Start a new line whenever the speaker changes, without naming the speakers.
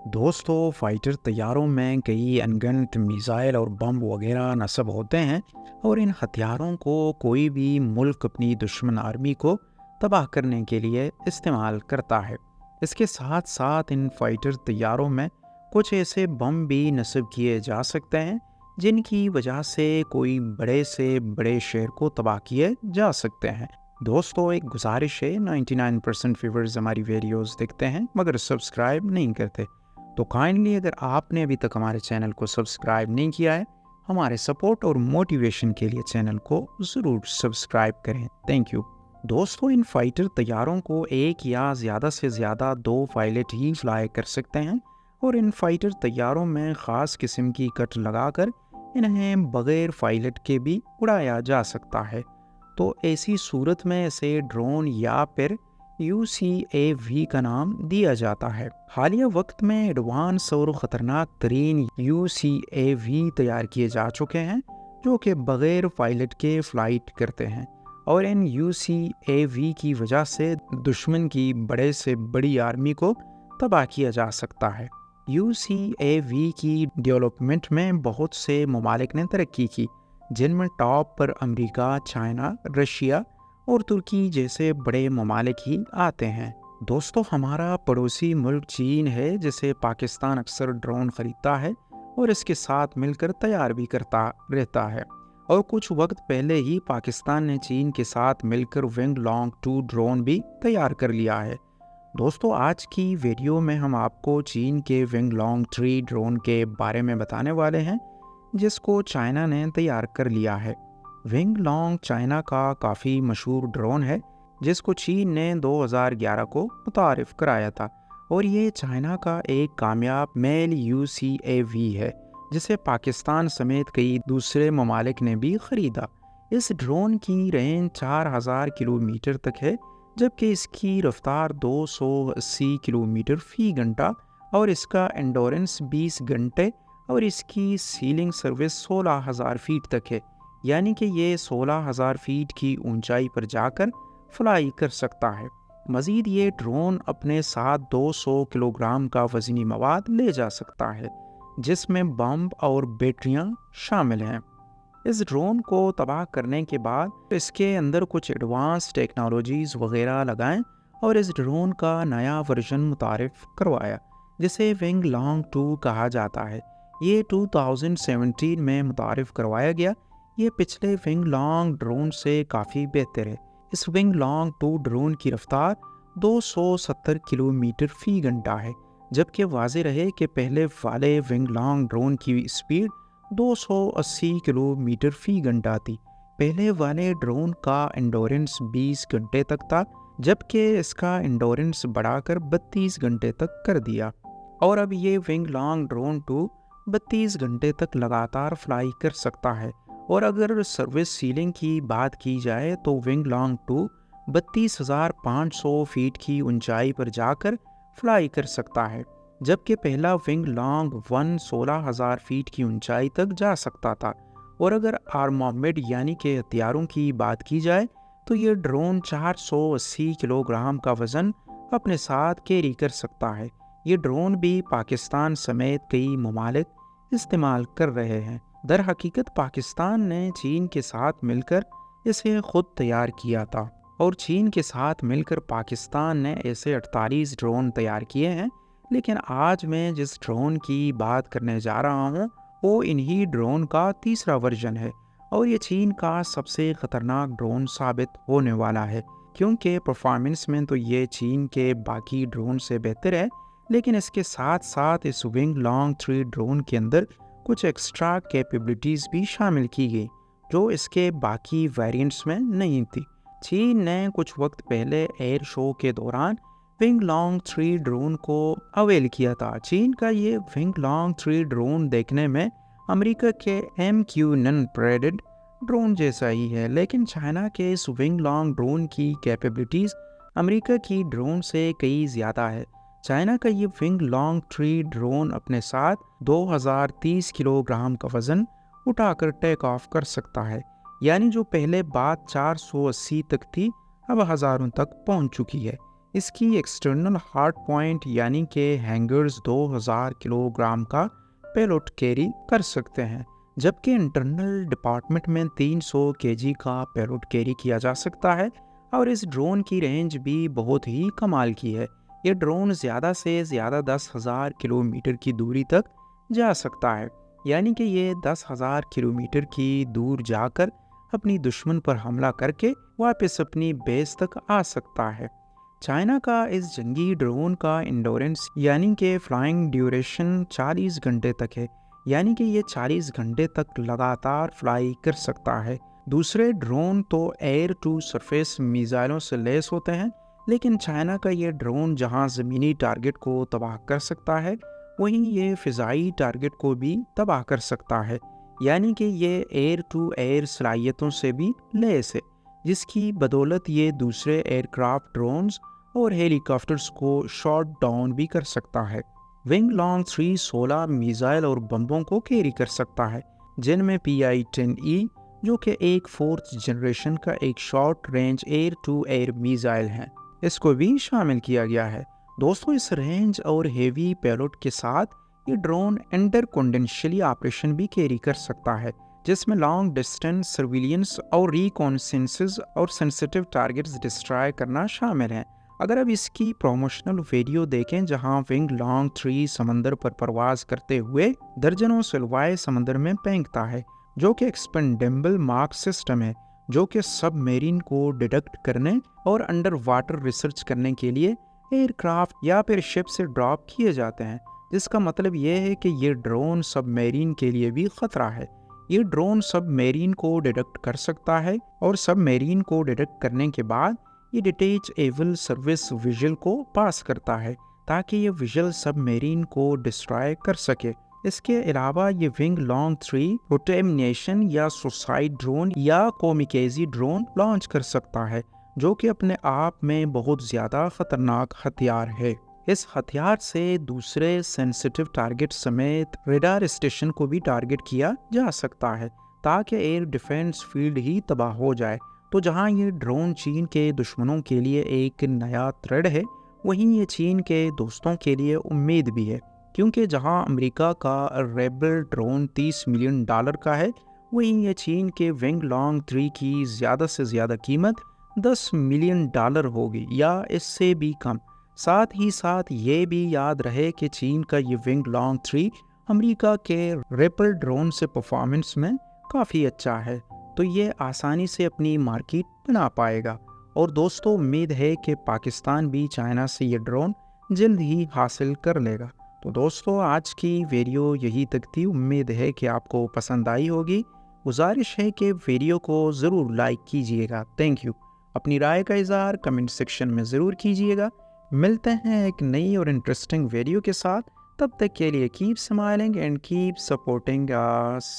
दोस्तों, फाइटर तैयारों में कई अनगिनत मिसाइल और बम वगैरह नस्ब होते हैं और इन हथियारों को कोई भी मुल्क अपनी दुश्मन आर्मी को तबाह करने के लिए इस्तेमाल करता है। इसके साथ साथ इन फाइटर तैयारों में कुछ ऐसे बम भी नस्ब किए जा सकते हैं जिनकी वजह से कोई बड़े से बड़े शहर को तबाह किए जा सकते हैं। दोस्तों, एक गुजारिश है, 99% व्यूअर्स हमारी वीडियोस देखते हैं मगर सब्सक्राइब नहीं करते, तो काइंडली अगर आपने अभी तक हमारे चैनल को सब्सक्राइब नहीं किया है, हमारे सपोर्ट और मोटिवेशन के लिए चैनल को ज़रूर सब्सक्राइब करें। Thank you. दोस्तों, इन फाइटर तैयारों को एक या ज़्यादा से ज़्यादा 2 पायलट ही फ्लाई कर सकते हैं और इन फाइटर तैयारों में ख़ास किस्म की कट लगाकर इन्हें बग़ैर पायलट के भी उड़ाया जा सकता है। तो ऐसी सूरत में इसे ड्रोन या फिर UCAV का नाम दिया जाता है। हालिया वक्त में एडवांस और ख़तरनाक तरीन UCAV तैयार किए जा चुके हैं जो कि बग़ैर पायलट के फ़्लाइट करते हैं और इन UCAV की वजह से दुश्मन की बड़े से बड़ी आर्मी को तबाह किया जा सकता है। UCAV की डेवलपमेंट में बहुत से ममालिक ने तरक्की की, जिनमें टॉप पर अमेरिका, चाइना, रशिया और तुर्की जैसे बड़े ममालिक ही आते हैं। दोस्तों, हमारा पड़ोसी मुल्क चीन है, जिसे पाकिस्तान अक्सर ड्रोन खरीदता है और इसके साथ मिलकर तैयार भी करता रहता है। और कुछ वक्त पहले ही पाकिस्तान ने चीन के साथ मिलकर विंग लॉन्ग 2 ड्रोन भी तैयार कर लिया है। दोस्तों, आज की वीडियो में हम आपको चीन के विंग लॉन्ग 3 ड्रोन के बारे में बताने वाले हैं, जिसको चाइना ने तैयार कर लिया है। विंग लॉन्ग चाइना का काफ़ी मशहूर ड्रोन है, जिसको चीन ने 2011 को मुतारिफ़ कराया था और ये चाइना का एक कामयाब मेल UCAV है, जिसे पाकिस्तान समेत कई दूसरे ममालिक ने भी ख़रीदा। इस ड्रोन की रेंज 4000 किलोमीटर तक है, जबकि इसकी रफ्तार 280 किलोमीटर फ़ी घंटा और इसका एंडोरेंस 20 घंटे और इसकी सीलिंग सर्विस 16,000 फीट तक है, यानी कि ये 16,000 फीट की ऊंचाई पर जाकर फ्लाई कर सकता है। मज़ीद ये ड्रोन अपने साथ 200 किलोग्राम का वज़नी मवाद ले जा सकता है, जिसमें बम और बैटरियां शामिल हैं। इस ड्रोन को तबाह करने के बाद इसके अंदर कुछ एडवांस टेक्नोलॉजीज़ वगैरह लगाएं और इस ड्रोन का नया वर्जन मुतारिफ़ करवाया, जिसे विंग लॉन्ग 2 कहा जाता है। ये 2017 में मुतारिफ़ करवाया गया। ये पिछले विंग लॉन्ग ड्रोन से काफ़ी बेहतर है। इस विंग लॉन्ग 2 ड्रोन की रफ्तार 270 किलोमीटर फ़ी घंटा है, जबकि वाज़ेह रहे कि पहले वाले विंग लॉन्ग ड्रोन की स्पीड 280 किलोमीटर फ़ी घंटा थी। पहले वाले ड्रोन का एंडोरेंस 20 घंटे तक था, जबकि इसका एंडोरेंस बढ़ाकर 32 घंटे तक कर दिया और अब ये विंग लॉन्ग ड्रोन 2 32 घंटे तक लगातार फ्लाई कर सकता है। और अगर सर्विस सीलिंग की बात की जाए तो विंग लॉन्ग 2 32,500 फीट की ऊंचाई पर जाकर फ्लाई कर सकता है, जबकि पहला विंग लॉन्ग 1 16,000 फीट की ऊंचाई तक जा सकता था। और अगर आर्मामेंट यानी कि हथियारों की बात की जाए तो ये ड्रोन 480 किलोग्राम का वज़न अपने साथ कैरी कर सकता है। ये ड्रोन भी पाकिस्तान समेत कई ममालिक इस्तेमाल कर रहे हैं। दर हकीकत पाकिस्तान ने चीन के साथ मिलकर इसे खुद तैयार किया था और चीन के साथ मिलकर पाकिस्तान ने ऐसे 48 ड्रोन तैयार किए हैं, लेकिन आज मैं जिस ड्रोन की बात करने जा रहा हूँ वो इन्हीं ड्रोन का तीसरा वर्जन है और ये चीन का सबसे ख़तरनाक ड्रोन साबित होने वाला है, क्योंकि परफॉर्मेंस में तो ये चीन के बाकी ड्रोन से बेहतर है, लेकिन इसके साथ साथ इस विंग लॉन्ग 3 ड्रोन के अंदर कुछ एक्स्ट्रा कैपेबिलिटीज़ भी शामिल की गई जो इसके बाकी वेरिएंट्स में नहीं थी। चीन ने कुछ वक्त पहले एयर शो के दौरान विंग लॉन्ग 3 ड्रोन को अवेल किया था। चीन का ये विंग लॉन्ग 3 ड्रोन देखने में अमेरिका के MQ-9 प्रेडेड ड्रोन जैसा ही है, लेकिन चाइना के इस विंग लॉन्ग ड्रोन की कैपेबिलिटीज़ अमेरिका की ड्रोन से कई ज़्यादा है। चाइना का ये विंग लॉन्ग 3 ड्रोन अपने साथ 2030 किलोग्राम का वज़न उठाकर टेक ऑफ कर सकता है, यानी जो पहले बात 480 तक थी अब हज़ारों तक पहुंच चुकी है। इसकी एक्सटर्नल हार्ड पॉइंट यानी कि हैंगर्स 2000 किलोग्राम का पेलोड कैरी कर सकते हैं, जबकि इंटरनल डिपार्टमेंट में 300 केजी का पेलोड कैरी किया जा सकता है। और इस ड्रोन की रेंज भी बहुत ही कमाल की है। ये ड्रोन ज़्यादा से ज़्यादा 10,000 किलोमीटर की दूरी तक जा सकता है, यानी कि ये 10,000 किलोमीटर की दूर जाकर अपनी दुश्मन पर हमला करके वापस अपनी बेस तक आ सकता है। चाइना का इस जंगी ड्रोन का इंडोरेंस यानी कि फ्लाइंग ड्यूरेशन 40 घंटे तक है, यानी कि ये 40 घंटे तक लगातार फ्लाई कर सकता है। दूसरे ड्रोन तो एयर टू सरफेस मिसाइलों से लैस होते हैं, लेकिन चाइना का ये ड्रोन जहां ज़मीनी टारगेट को तबाह कर सकता है, वहीं ये फ़िज़ाई टारगेट को भी तबाह कर सकता है, यानी कि ये एयर टू एयर सलाहियतों से भी लैस है, जिसकी बदौलत ये दूसरे एयरक्राफ्ट ड्रोन्स और हेलीकॉप्टर्स को शॉट डाउन भी कर सकता है। विंग लॉन्ग 3 16 मिसाइल और बम्बों को कैरी कर सकता है, जिनमें PI-10E जो कि एक 4th जनरेशन का एक short range air to air missile है, इसको भी शामिल किया गया है। दोस्तों, इस रेंज और हेवी पेलोड के साथ ये ड्रोन इंटर कॉन्डेंशियली ऑपरेशन भी कैरी कर सकता है, जिसमें लॉन्ग डिस्टेंस सर्विलियंस और रिकॉन्सेंसेस और सेंसिटिव टारगेट्स डिस्ट्रॉय करना शामिल है। अगर अब इसकी प्रमोशनल वीडियो देखें जहां विंग लॉन्ग 3 समंदर पर परवाज करते हुए दर्जनों सिलवाए समंदर में फेंकता है, जो कि एक्सपेंडेबल मार्क सिस्टम है, जो कि सबमरीन को डिटेक्ट करने और अंडर वाटर रिसर्च करने के लिए एयरक्राफ्ट या फिर शिप से ड्रॉप किए जाते हैं, जिसका मतलब यह है कि ये ड्रोन सबमरीन के लिए भी खतरा है। ये ड्रोन सबमरीन को डिटेक्ट कर सकता है और सबमरीन को डिटेक्ट करने के बाद ये डिटेचेबल सर्विस विजुअल को पास करता है, ताकि ये विजुअल सबमरीन को डिस्ट्रॉय कर सके। इसके अलावा ये विंग लॉन्ग 3 रोटेमिनेशन या सुसाइड ड्रोन या कोमिकेजी ड्रोन लॉन्च कर सकता है, जो कि अपने आप में बहुत ज़्यादा खतरनाक हथियार है। इस हथियार से दूसरे सेंसिटिव टारगेट समेत रेडार स्टेशन को भी टारगेट किया जा सकता है, ताकि एयर डिफेंस फील्ड ही तबाह हो जाए। तो जहां ये ड्रोन चीन के दुश्मनों के लिए एक नया थ्रेड है, वहीं ये चीन के दोस्तों के लिए उम्मीद भी है, क्योंकि जहां अमेरिका का रेबल ड्रोन $30 मिलियन का है, वहीं ये चीन के विंग लॉन्ग 3 की ज़्यादा से ज़्यादा कीमत $10 मिलियन होगी या इससे भी कम। साथ ही साथ ये भी याद रहे कि चीन का ये विंग लॉन्ग 3 अमेरिका के रेपल ड्रोन से परफॉर्मेंस में काफ़ी अच्छा है, तो ये आसानी से अपनी मार्केट बना पाएगा। और दोस्तों, उम्मीद है कि पाकिस्तान भी चाइना से ये ड्रोन जल्द ही हासिल कर लेगा। तो दोस्तों, आज की वीडियो यही तक थी। उम्मीद है कि आपको पसंद आई होगी। गुजारिश है कि वीडियो को ज़रूर लाइक कीजिएगा। Thank you. अपनी राय का इज़हार कमेंट सेक्शन में ज़रूर कीजिएगा। मिलते हैं एक नई और इंटरेस्टिंग वीडियो के साथ। तब तक के लिए keep smiling and keep supporting us.